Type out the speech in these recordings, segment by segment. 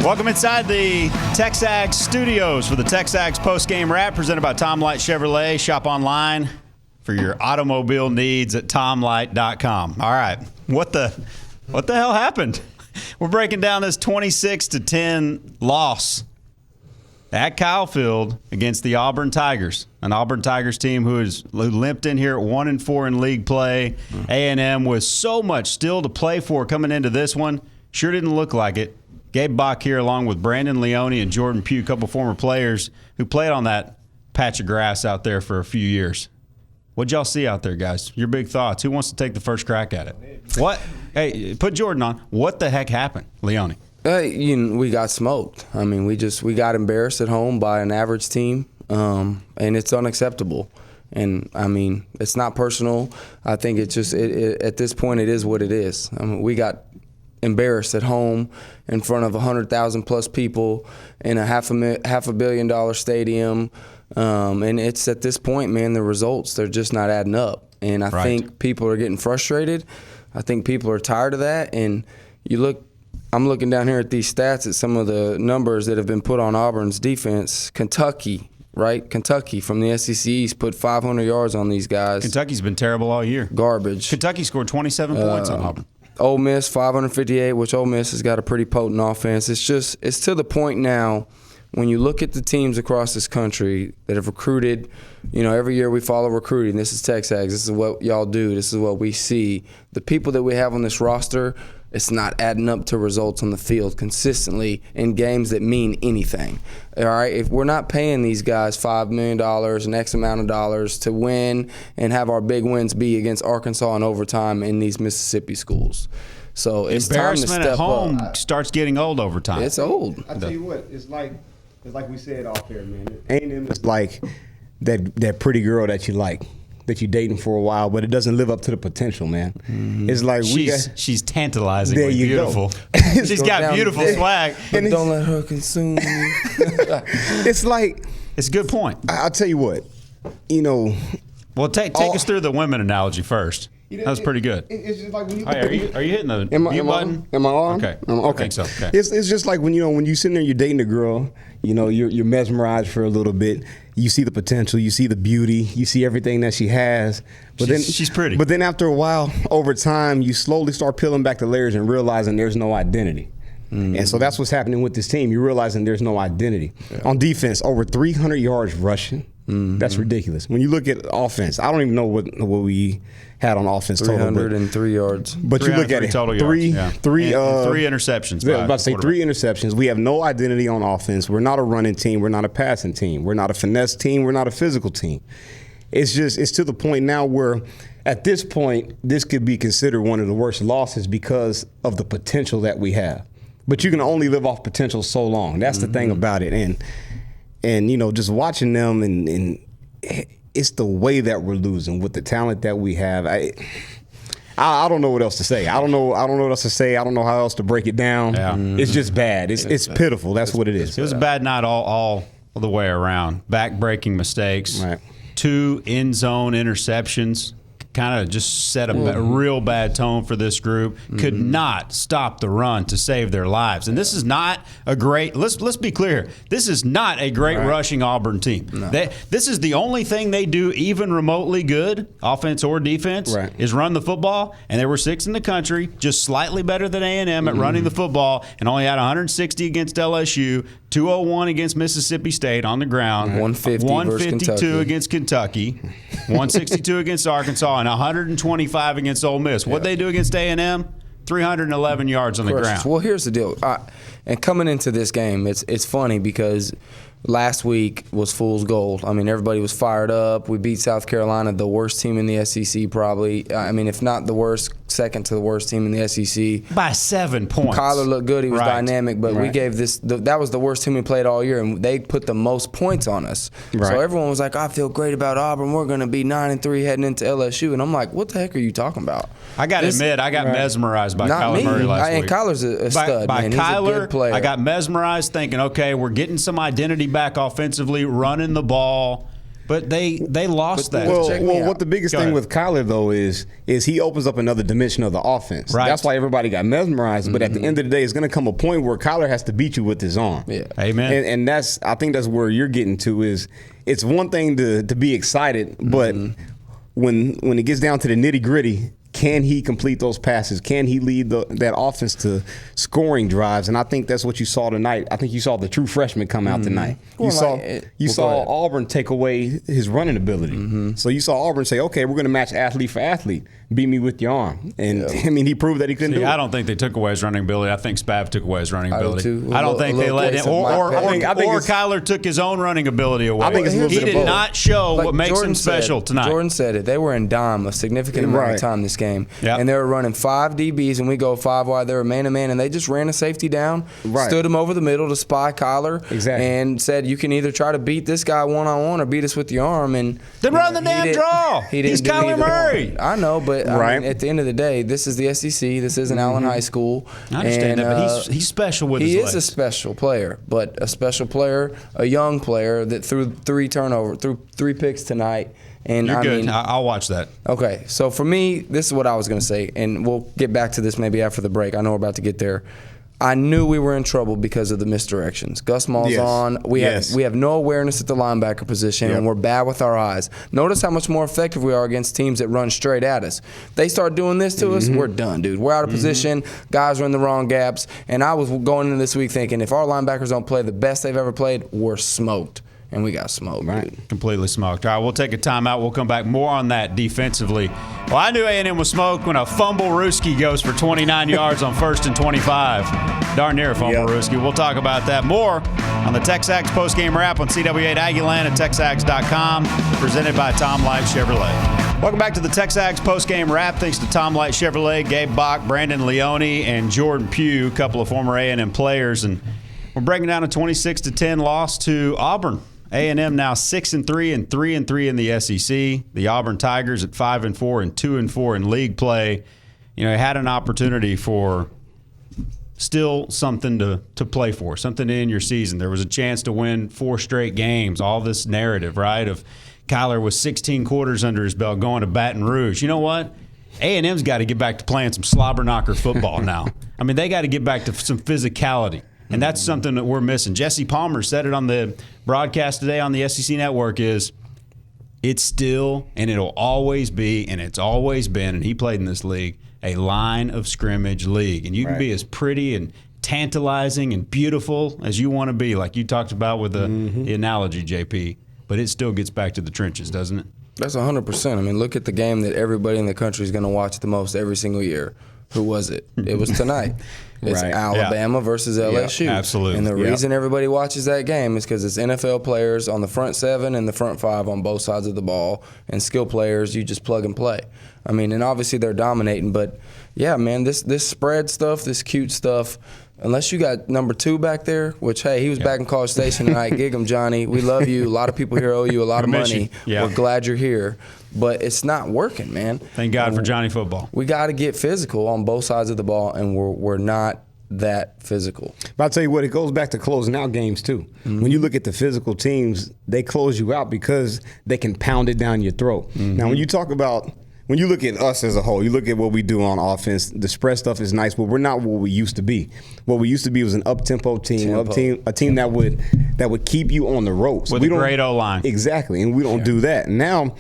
Welcome inside the Texags studios for the Texags postgame wrap presented by Tom Light Chevrolet. Shop online for your automobile needs at tomlight.com. All right, what the hell happened? We're breaking down this 26-10 loss at Kyle Field against the Auburn Tigers, an Auburn Tigers team who limped in here at 1-4 in league play. A&M with so much still to play for coming into this one. Sure didn't look like it. Gabe Bach here along with Brandon Leone and Jordan Pugh, a couple former players who played on that patch of grass out there for a few years. What'd y'all see out there, guys? Your big thoughts. Who wants to take the first crack at it? What? Hey, put Jordan on. What the heck happened, Leone? We got smoked. I mean, we got embarrassed at home by an average team, and it's unacceptable. And, I mean, it's not personal. I think it's just at this point it is what it is. I mean, we got embarrassed at home in front of 100,000-plus people in a half a billion-dollar stadium. And it's at this point, man, the results, they're just not adding up. And I think people are getting frustrated. I think people are tired of that. And I'm looking down here at these stats at some of the numbers that have been put on Auburn's defense. Kentucky from the SEC East put 500 yards on these guys. Kentucky's been terrible all year. Garbage. Kentucky scored 27 points on Auburn. Ole Miss, 558, which Ole Miss has got a pretty potent offense. It's to the point now when you look at the teams across this country that have recruited, every year we follow recruiting. This is Texags. This is what y'all do. This is what we see. The people that we have on this roster, it's not adding up to results on the field consistently in games that mean anything. All right, if we're not paying these guys $5 million, an X amount of dollars to win and have our big wins be against Arkansas in overtime in these Mississippi schools. So it's time to step at home up. Starts getting old over time. It's old. I tell you what, it's like we said off there, man. A&M is like that pretty girl that you like, that you're dating for a while, but it doesn't live up to the potential, man. Mm-hmm. It's like she's tantalizingly beautiful. She's got beautiful swag. But don't let her consume you. It's like it's a good point. I'll tell you what, Well, take us through the women analogy first. That was pretty good. It's just like when you. Are you hitting the mute button? Am I on? Okay. Okay. I think so. Okay. It's just like when you sitting there, you're dating a girl. You're mesmerized for a little bit. You see the potential. You see the beauty. You see everything that she has. But she's pretty. But then after a while, over time, you slowly start peeling back the layers and realizing there's no identity. Mm-hmm. And so that's what's happening with this team. You're realizing there's no identity. Yeah. On defense, over 300 yards rushing. Mm-hmm. That's ridiculous. When you look at offense, I don't even know what we had on offense total. 303 yards. But you look at it, total three interceptions. I was about to say 3 interceptions. We have no identity on offense. We're not a running team. We're not a passing team. We're not a finesse team. We're not a physical team. It's to the point now where at this point, this could be considered one of the worst losses because of the potential that we have. But you can only live off potential so long. That's the thing about it. And just watching them and it's the way that we're losing with the talent that we have. I don't know what else to say. I don't know what else to say. I don't know how else to break it down. Yeah. It's just bad. It's pitiful. That's what it is. It was a bad night all the way around. Back-breaking mistakes. Right. 2 end zone interceptions. Kind of just set a real bad tone for this group. Could not stop the run to save their lives. And this is not a great – let's be clear. This is not a great rushing Auburn team. No. This is the only thing they do even remotely good, offense or defense, is run the football. And they were 6th in the country, just slightly better than A&M at running the football, and only had 160 against LSU, 201 against Mississippi State on the ground, 152 against Kentucky, 162 against Arkansas, and 125 against Ole Miss. What'd they do against A&M? 311 yards on the ground. Well, here's the deal. And coming into this game, it's funny because last week was fool's gold. I mean, everybody was fired up. We beat South Carolina, the worst team in the SEC probably. I mean, if not the worst, second to the worst team in the SEC. By 7 points. Kyler looked good. He was dynamic, but we gave that was the worst team we played all year, and they put the most points on us. Right. So everyone was like, I feel great about Auburn. We're going to be 9-3 heading into LSU. And I'm like, what the heck are you talking about? I got to admit, I got mesmerized by Kyler Murray last week. And Kyler's a stud, man. He's a good player. I got mesmerized thinking, okay, we're getting some identity back offensively, running the ball. But they lost that. Well, what the biggest thing with Kyler, though, is he opens up another dimension of the offense. Right. That's why everybody got mesmerized. But at the end of the day, it's going to come a point where Kyler has to beat you with his arm. Yeah. Amen. And I think that's where you're getting to is it's one thing to be excited, but when it gets down to the nitty-gritty, can he complete those passes? Can he lead that offense to scoring drives? And I think that's what you saw tonight. I think you saw the true freshman come out tonight. You saw Auburn take away his running ability. So you saw Auburn say, okay, we're going to match athlete for athlete. Beat me with your arm. And, I mean, he proved that he couldn't do it. I don't think they took away his running ability. I think Spav took away his running ability. I don't think they let him. Or Kyler took his own running ability away. I think it's a little he bit of did both. not show what makes Jordan him special tonight. Jordan said it. They were in dime a significant amount of time this game. Yep. And they were running 5 DBs, and we go 5 wide. They were man-to-man, and they just ran a safety down, stood him over the middle to spy Kyler, and said, you can either try to beat this guy one-on-one or beat us with your arm. And then run the damn draw. He's Kyler Murray. I know, but I mean, at the end of the day, this is the SEC. This isn't Allen High School. I understand that, but he's special with his legs. He is a special player, but a special player, a young player that threw 3 picks tonight. And You're good. mean, I'll watch that. Okay, so for me, this is what I was going to say, and we'll get back to this maybe after the break. I know we're about to get there. I knew we were in trouble because of the misdirections. Gus Maul's on. We have no awareness at the linebacker position, and we're bad with our eyes. Notice how much more effective we are against teams that run straight at us. They start doing this to us, we're done, dude. We're out of position. Guys are in the wrong gaps. And I was going into this week thinking if our linebackers don't play the best they've ever played, we're smoked. And we got smoked, dude. Completely smoked. All right, we'll take a timeout. We'll come back more on that defensively. Well, I knew A&M was smoked when a fumble Ruski goes for 29 yards on 1st and 25. Darn near a fumble Ruski. We'll talk about that more on the Texags postgame wrap on CW8 Aggieland at Texags.com, presented by Tom Light Chevrolet. Welcome back to the Texags postgame wrap. Thanks to Tom Light Chevrolet, Gabe Bach, Brandon Leone, and Jordan Pugh, a couple of former A&M players. And we're breaking down a 26-10 loss to Auburn. A&M now 6-3 and 3-3 in the SEC. The Auburn Tigers at 5-4 and 2-4 in league play. You know, had an opportunity for still something to play for, something to end your season. There was a chance to win 4 straight games. All this narrative, right, of Kyler with 16 quarters under his belt going to Baton Rouge. You know what? A&M's got to get back to playing some slobber knocker football now. I mean, they got to get back to some physicality. And that's something that we're missing. Jesse Palmer said it on the broadcast today on the SEC Network is it's still, and it'll always be, and it's always been, and he played in this league, a line of scrimmage league. And you can be as pretty and tantalizing and beautiful as you want to be, like you talked about with the analogy, JP. But it still gets back to the trenches, doesn't it? That's 100%. I mean, look at the game that everybody in the country is going to watch the most every single year. Who was it? It was tonight. It's Alabama versus LSU. Absolutely. And the reason everybody watches that game is because it's NFL players on the front 7 and the front 5 on both sides of the ball, and skill players, you just plug and play. I mean, and obviously they're dominating, but yeah, man, this spread stuff, this cute stuff, unless you got number 2 back there, which, hey, he was back in College Station tonight. Gig him, Johnny. We love you. A lot of people here owe you a lot of money. We're glad you're here. But it's not working, man. Thank God for Johnny football. We got to get physical on both sides of the ball, and we're not that physical. But I'll tell you what, it goes back to closing out games too. When you look at the physical teams, they close you out because they can pound it down your throat. Now, when you look at us as a whole, you look at what we do on offense, the spread stuff is nice, but we're not what we used to be. What we used to be was an up-tempo team, a team that would keep you on the ropes. With a great O-line. Exactly, and we don't do that. Now,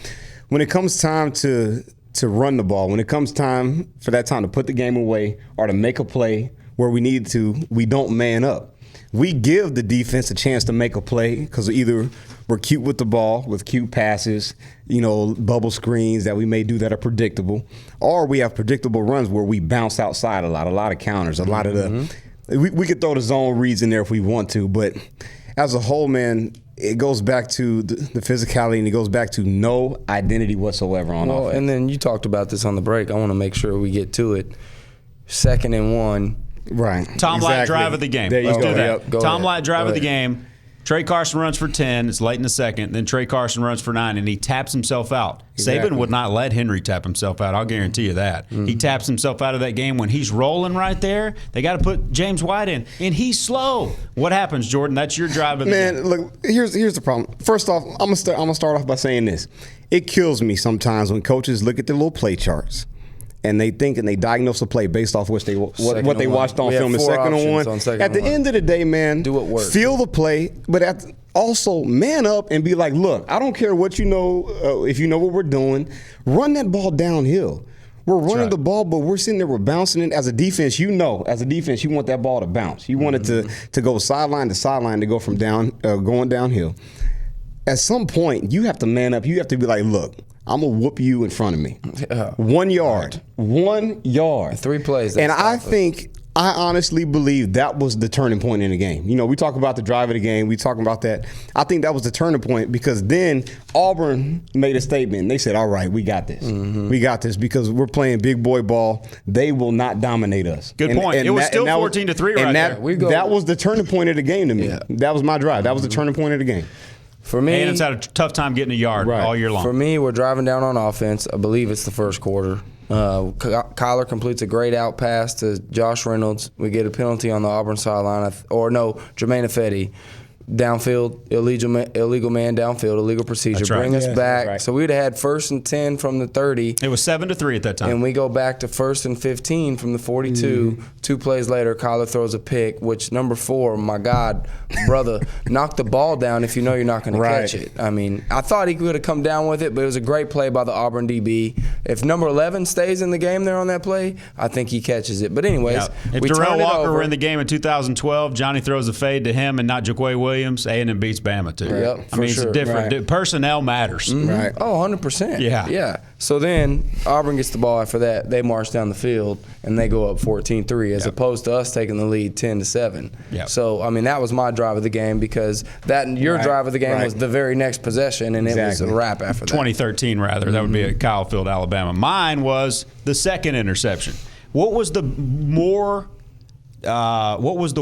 when it comes time to run the ball, when it comes time for that time to put the game away or to make a play where we need to, we don't man up. We give the defense a chance to make a play because either we're cute with the ball, with cute passes, bubble screens that we may do that are predictable, or we have predictable runs where we bounce outside a lot of counters, a lot of we could throw the zone reads in there if we want to, but as a whole, man, it goes back to the physicality, and it goes back to no identity whatsoever on offense. And then you talked about this on the break. I want to make sure we get to it. 2nd and 1. Right. Tom Light drive of the game. There you Let's go. do that. Yep. Tom Light drive of the game. Trey Carson runs for 10. It's late in the second. Then Trey Carson runs for 9, and he taps himself out. Exactly. Saban would not let Henry tap himself out. I'll guarantee you that. He taps himself out of that game when he's rolling right there. They got to put James White in, and he's slow. What happens, Jordan? That's your drive of the game. Man, look, here's the problem. First off, I'm gonna start off by saying this. It kills me sometimes when coaches look at their little play charts and they think and they diagnose a play based off what they watched on film. And second and one. At the end of the day, man, do what works. Feel the play, but also man up and be like, look, I don't care what you know. If you know what we're doing, run that ball downhill. We're running the ball, but we're sitting there, we're bouncing it. As a defense, you want that ball to bounce. You want it to go sideline to sideline, to go from going downhill. At some point, you have to man up. You have to be like, look, I'm going to whoop you in front of me. 1 yard. Right. 1 yard. 3 plays. And I honestly believe that was the turning point in the game. You know, we talk about the drive of the game. We talking about that. I think that was the turning point because then Auburn made a statement. They said, all right, we got this. We got this because we're playing big boy ball. They will not dominate us. Good point. It was still 14-3 right there. That was the turning point of the game to me. Yeah. That was my drive. That was the turning point of the game. For me, A&M's had a tough time getting a yard all year long. For me, we're driving down on offense. I believe it's the first quarter. Kyler completes a great out pass to Josh Reynolds. We get a penalty on the Auburn sideline. Jermaine Ifedi. Downfield, illegal man downfield, illegal procedure. That's right. Bring us back. Right. So we'd have had 1st and 10 from the 30. It was 7-3 at that time. And we go back to 1st and 15 from the 42. 2 plays later, Kyler throws a pick, which number 4, my God, brother, knock the ball down if you know you're not going to catch it. I mean, I thought he could have come down with it, but it was a great play by the Auburn DB. If number 11 stays in the game there on that play, I think he catches it. But anyways, if Darrell Walker were in the game in 2012, Johnny throws a fade to him and not Jaquay Williams, A&M beats Bama too. Yep, I mean, it's different. Right. Personnel matters. Right. Oh, 100%. Yeah. So then Auburn gets the ball after that. They march down the field, and they go up 14-3 as opposed to us taking the lead 10-7. Yep. So, I mean, that was my drive of the game because your drive of the game was the very next possession, and it was a wrap after that. 2013, rather. That would be at Kyle Field, Alabama. Mine was the second interception. What was the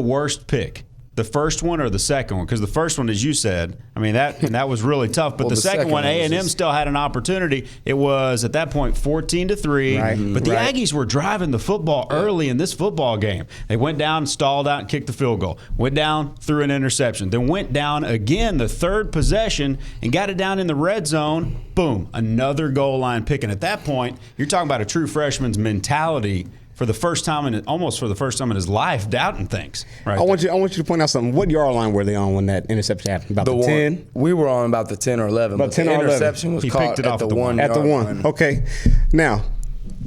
worst pick? The first one or the second one? Because the first one, as you said, I mean, that was really tough. But the second one, A&M still had an opportunity. It was, at that point, 14-3. Right. But the Aggies were driving the football early in this football game. They went down, stalled out, and kicked the field goal. Went down, threw an interception. Then went down again the third possession and got it down in the red zone. Boom, another goal line pick. And at that point, you're talking about a true freshman's mentality for the first time in his life, doubting things. Right. I want you to point out something. What yard line were they on when that interception happened? About the 10? We were on about the 10 or 11. About 10 or 11. The interception was caught at the 1 At the yard 1. line. Okay. Now,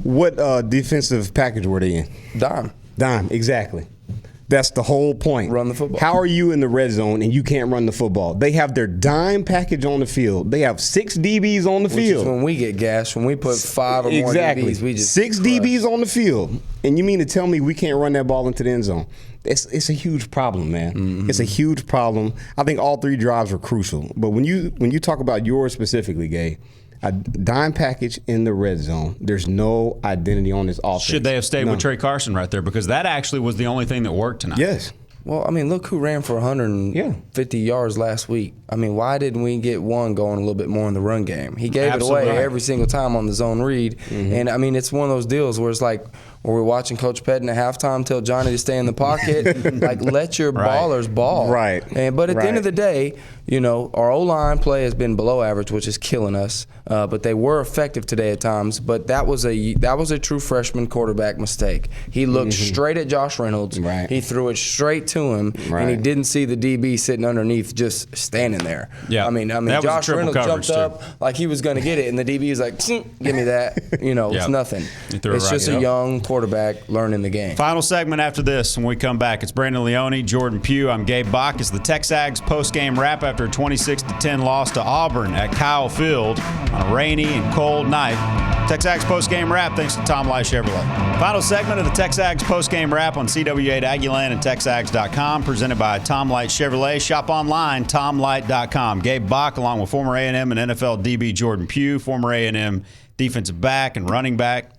what defensive package were they in? Dime, exactly. That's the whole point. Run the football. How are you in the red zone and you can't run the football? They have their dime package on the field. They have 6 DBs on the field. Which is when we get gashed. When we put 5 or more DBs, we just 6 DBs on the field. And you mean to tell me we can't run that ball into the end zone? It's a huge problem, man. Mm-hmm. It's a huge problem. I think all 3 drives were crucial. But when you talk about yours specifically, Gabe, a dime package in the red zone. There's no identity on this offense. Should they have stayed with Trey Carson right there? Because that actually was the only thing that worked tonight. Yes. Well, I mean, look who ran for 150 yards last week. I mean, why didn't we get one going a little bit more in the run game? He gave it away every single time on the zone read. Mm-hmm. And, I mean, it's one of those deals where it's like, we're watching Coach Pettin at halftime tell Johnny to stay in the pocket. Like, let your ballers ball. Right. But at the end of the day, you know, our O-line play has been below average, which is killing us. But they were effective today at times. But that was a true freshman quarterback mistake. He looked straight at Josh Reynolds. Right. He threw it straight to him, and he didn't see the DB sitting underneath just standing there. Yeah. I mean, Josh Reynolds jumped up like he was going to get it, and the DB was like, give me that. You know, it's nothing. It's just a young quarterback learning the game. Final segment after this. When we come back, it's Brandon Leone, Jordan Pugh. I'm Gabe Bach. It's the Texags post-game wrap after a 26-10 loss to Auburn at Kyle Field on a rainy and cold night. Texags post-game wrap thanks to Tom Light Chevrolet. Final segment of the Texags post-game wrap on CW8 Aggieland and Texags.com, presented by Tom Light Chevrolet. Shop online, tomlight.com. Gabe Bach, along with former A&M and NFL DB Jordan Pugh, former A&M defensive back and running back,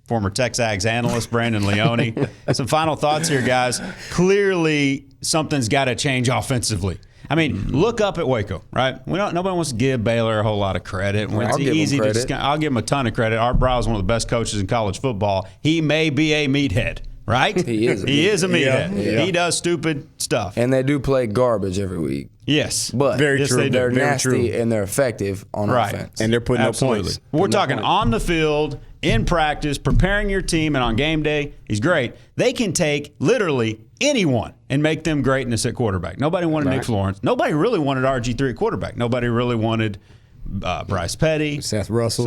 former Texags analyst Brandon Leone. Some final thoughts here, guys. Clearly, something's got to change offensively. I mean, look up at Waco, right? Nobody wants to give Baylor a whole lot of credit. When I'll give him credit. I'll give him a ton of credit. Art Brow is one of the best coaches in college football. He may be a meathead, right? He is. He is a meathead. Yeah. He does stupid stuff. And they do play garbage every week. Yes, But very true. They're Very nasty true. and they're effective on offense. And they're putting Absolutely. up points. We're talking on the field, in practice, preparing your team, and on game day, he's great. They can take literally anyone and make them greatness at quarterback. Nobody wanted Nick Florence. Nobody really wanted RG3 at quarterback. Nobody really wanted Bryce Petty. Seth Russell.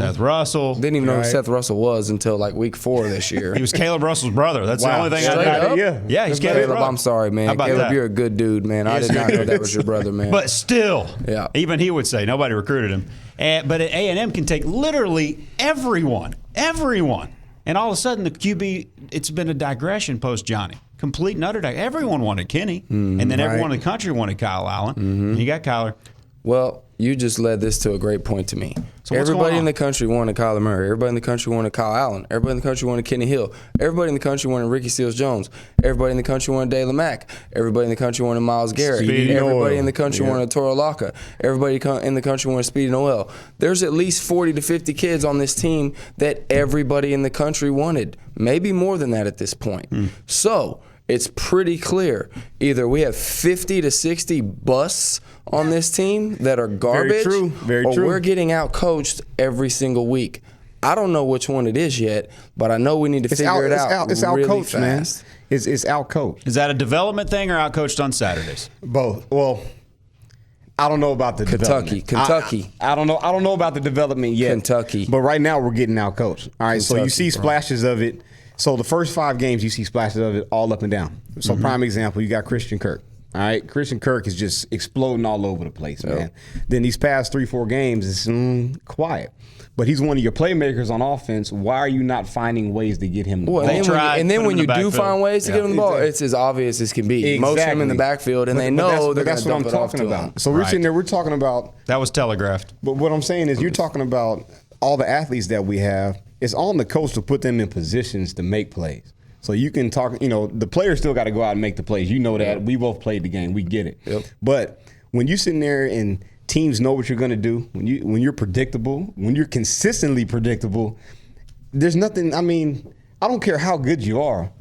Didn't even know who Seth Russell was until like week 4 this year. He was Caleb Russell's brother. That's the only thing I knew. Yeah, he's Caleb's brother. I'm sorry, man. How about Caleb, that? you're a good dude, man. I did not know that was your brother, man. But still, Yeah. even he would say nobody recruited him. But at A&M can take literally everyone. And all of a sudden, the QB, it's been a digression post Johnny. Complete and utter digression. Everyone wanted Kenny. And then everyone in the country wanted Kyle Allen. And you got Kyler. Well, you just led this to a great point to me. So what's Everybody going on? in the country wanted Kyler Murray. Everybody in the country wanted Kyle Allen. Everybody in the country wanted Kenny Hill. Everybody in the country wanted Ricky Seals-Jones. Everybody in the country wanted Dale Mack. Everybody in the country wanted Miles Garrett. Speedy Everybody Noel. in the country wanted Toro Locka. Everybody in the country wanted Speedy Noel. There's at least 40 to 50 kids on this team that everybody in the country wanted. Maybe more than that at this point. So it's pretty clear. Either we have 50 to 60 busts on this team that are garbage, Very or true. we're getting out-coached every single week. I don't know which one it is yet, but I know we need to figure it out It's really out-coached, man. fast. It's out-coached. Is that a development thing or outcoached on Saturdays? Both. Well, I don't know about the development. Kentucky. I don't know. I don't know about the development yet. Kentucky. But right now we're getting out-coached. All right. So you Kentucky, see bro. splashes of it. So the first 5 games you see splashes of it all up and down. So prime example, you got Christian Kirk. All right, Christian Kirk is just exploding all over the place, man. Then these past 3-4 games, it's quiet. But he's one of your playmakers on offense. Why are you not finding ways to get him the ball? And then when you do backfield. find ways to get him the ball, Exactly. it's as obvious as can be. Motion him in the backfield, and they know they're going that's to what I'm dump it off talking to about. him. So we're sitting there, we're talking about. That was telegraphed. But what I'm saying is, you're talking about all the athletes that we have. It's on the coach to put them in positions to make plays. So you can talk, the players still got to go out and make the plays. You know that. We both played the game. We get it. Yep. But when you're sitting there and teams know what you're going to do, when you're predictable, when you're consistently predictable, there's nothing, I don't care how good you are.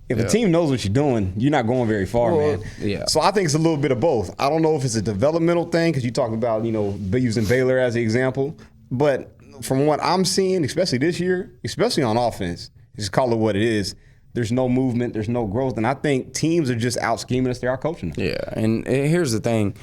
If a team knows what you're doing, you're not going very far, man. Yeah. So I think it's a little bit of both. I don't know if it's a developmental thing, because you talk about, using Baylor as an example. But from what I'm seeing, especially this year, especially on offense, just call it what it is, there's no movement, there's no growth. And I think teams are just out scheming us, they're out coaching us. Yeah, and here's the thing.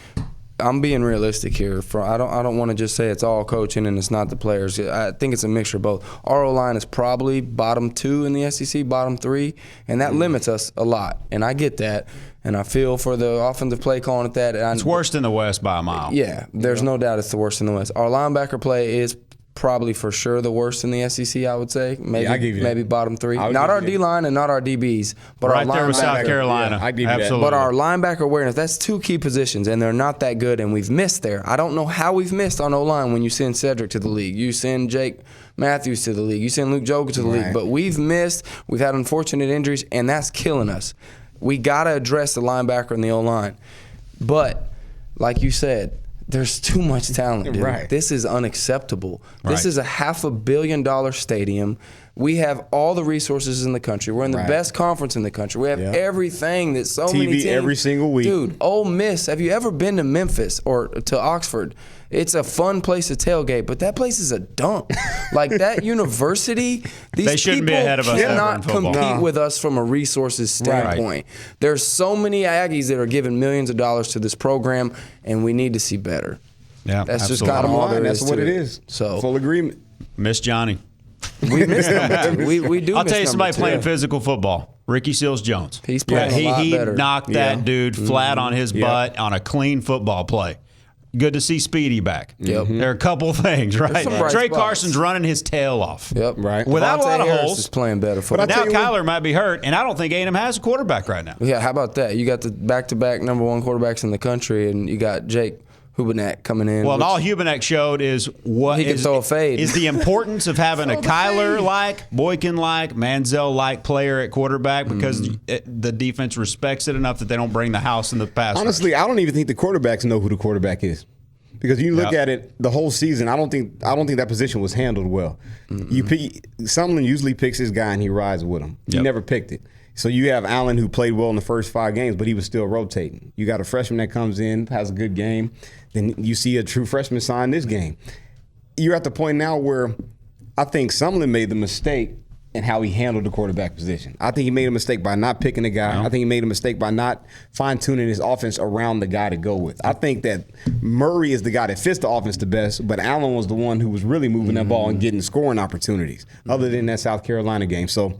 I'm being realistic here. I don't want to just say it's all coaching and it's not the players. I think it's a mixture of both. Our O-line is probably bottom 2 in the SEC, bottom 3, and that limits us a lot. And I get that, and I feel for the offensive play calling at that. It's worse than the West by a mile. Yeah, there's no doubt it's the worst in the West. Our linebacker play is probably for sure the worst in the SEC, I would say. Maybe, I give you that. maybe bottom 3. I would Not give our you that. D-line and not our DBs, but Right our there with South linebacker. Carolina. Yeah, I give you that. Absolutely. But our linebacker awareness, that's 2 key positions, and they're not that good, and we've missed there. I don't know how we've missed on O-line when you send Cedric to the league. You send Jake Matthews to the league. You send Luke Joker to the league. But we've missed. We've had unfortunate injuries, and that's killing us. We got to address the linebacker and the O-line. But, like you said, there's too much talent, dude. Right. This is unacceptable. Right. This is a $500 million stadium. We have all the resources in the country. We're in the best conference in the country. We have everything that so many teams. TV every single week. Dude, Ole Miss. Have you ever been to Memphis or to Oxford? It's a fun place to tailgate, but that place is a dump. Like that university, these They shouldn't be people ahead of us ever in cannot football. compete with us from a resources standpoint. There's so many Aggies that are giving millions of dollars to this program, and we need to see better. Yeah, That's just absolutely. kind of all there That's is what to it is. So Full agreement. Miss Johnny. we missed number 2. We do. I'll miss tell you somebody number 2. playing physical football. Ricky Seals-Jones. He's playing a lot he better. knocked that dude flat on his butt on a clean football play. Good to see Speedy back. Yep. There are a couple things, right? some bright Trey spots. Carson's running his tail off. Yep. Right. Without a lot of Harris holes. is playing better football. But Now tell you Kyler might be hurt, and I don't think A&M has a quarterback right now. Yeah, how about that? You got the back-to-back number 1 quarterbacks in the country, and you got Jake, Hubenek coming in. Well, and all Hubenek showed is what He can throw a fade. is the importance of having a Kyler-like, Boykin-like, Manziel-like player at quarterback because the defense respects it enough that they don't bring the house in the pass. Honestly, I don't even think the quarterbacks know who the quarterback is. Because you look at it the whole season, I don't think that position was handled well. Sumlin usually picks his guy and he rides with him. He never picked it. So you have Allen who played well in the first 5 games, but he was still rotating. You got a freshman that comes in, has a good game. Then you see a true freshman sign this game. You're at the point now where I think Sumlin made the mistake in how he handled the quarterback position. I think he made a mistake by not picking a guy. I think he made a mistake by not fine-tuning his offense around the guy to go with. I think that Murray is the guy that fits the offense the best, but Allen was the one who was really moving that ball and getting scoring opportunities, other than that South Carolina game. So,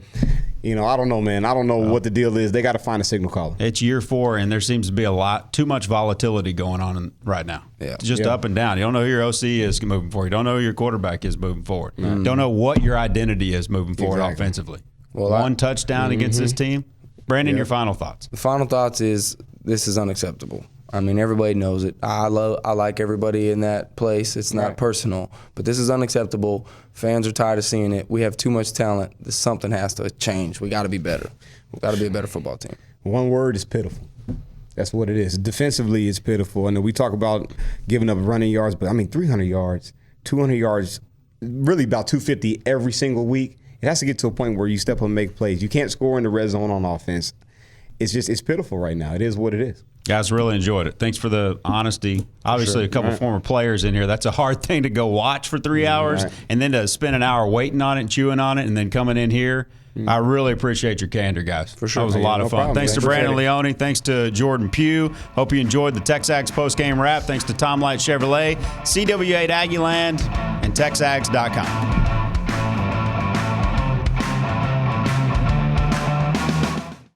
I don't know, man. I don't know what the deal is. They got to find a signal caller. It's year 4, and there seems to be too much volatility going on right now. Yeah. It's just up and down. You don't know who your OC is moving forward. You don't know who your quarterback is moving forward. Don't know what your identity is moving forward offensively. Well, One touchdown against this team. Brandon, your final thoughts. The final thoughts is this is unacceptable. I mean, everybody knows it. I like everybody in that place. It's not personal, but this is unacceptable. Fans are tired of seeing it. We have too much talent. Something has to change. We got to be better. We got to be a better football team. One word is pitiful. That's what it is. Defensively, it's pitiful. And we talk about giving up running yards, but 300 yards, 200 yards, really about 250 every single week. It has to get to a point where you step up and make plays. You can't score in the red zone on offense. It's pitiful right now. It is what it is. Guys, really enjoyed it. Thanks for the honesty. Obviously, a couple former players in here. That's a hard thing to go watch for 3 hours and then to spend an hour waiting on it and chewing on it and then coming in here. I really appreciate your candor, guys. For sure. That was a lot of fun. Problem, Thanks to man. Brandon Leone. Thanks to Jordan Pugh. Hope you enjoyed the Texags postgame wrap. Thanks to Tom Light Chevrolet, CW8 Aggieland, and TexAgs.com.